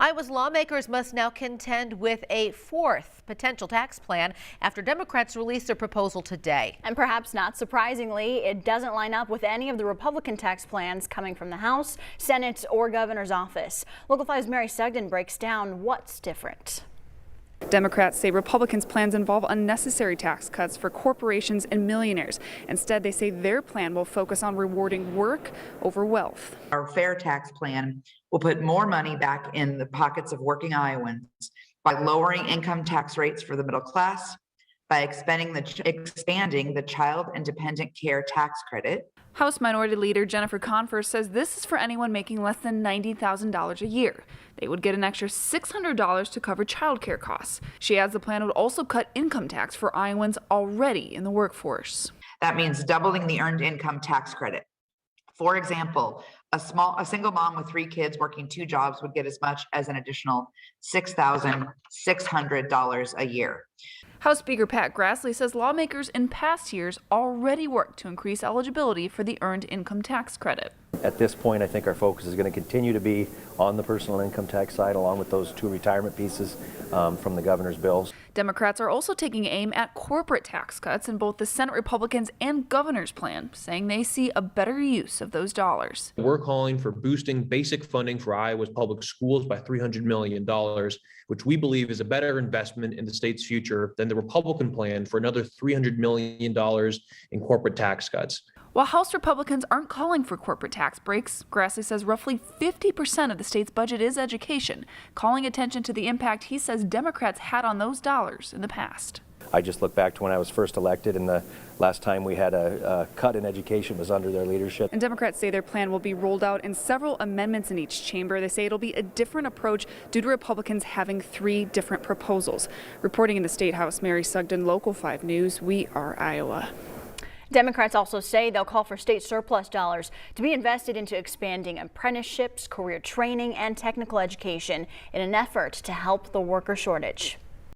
Iowa's lawmakers must now contend with a fourth potential tax plan after Democrats released their proposal today. And perhaps not surprisingly, it doesn't line up with any of the Republican tax plans coming from the House, Senate, or governor's office. Local 5's Mary Sugden breaks down what's different. Democrats say Republicans' plans involve unnecessary tax cuts for corporations and millionaires. Instead, they say their plan will focus on rewarding work over wealth. Our fair tax plan will put more money back in the pockets of working Iowans by lowering income tax rates for the middle class, by expanding the child and dependent care tax credit. House Minority Leader Jennifer Confer says this is for anyone making less than $90,000 a year. They would get an extra $600 to cover childcare costs. She adds the plan would also cut income tax for Iowans already in the workforce. That means doubling the earned income tax credit. For example, a single mom with 3 kids working 2 jobs would get as much as an additional $6,600 a year. House Speaker Pat Grassley says lawmakers in past years already worked to increase eligibility for the earned income tax credit. At this point, I think our focus is going to continue to be on the personal income tax side, along with those 2 retirement pieces from the governor's bills. Democrats are also taking aim at corporate tax cuts in both the Senate Republicans and governor's plan, saying they see a better use of those dollars. We're calling for boosting basic funding for Iowa's public schools by $300 million, which we believe is a better investment in the state's future than the Republican plan for another $300 million in corporate tax cuts. While House Republicans aren't calling for corporate tax breaks, Grassley says roughly 50% of the state's budget is education, calling attention to the impact he says Democrats had on those dollars in the past. I just look back to when I was first elected, and the last time we had a cut in education was under their leadership. And Democrats say their plan will be rolled out in several amendments in each chamber. They say it'll be a different approach due to Republicans having 3 different proposals. Reporting in the State House, Mary Sugden, Local 5 News, we are Iowa. Democrats also say they'll call for state surplus dollars to be invested into expanding apprenticeships, career training, and technical education in an effort to help the worker shortage.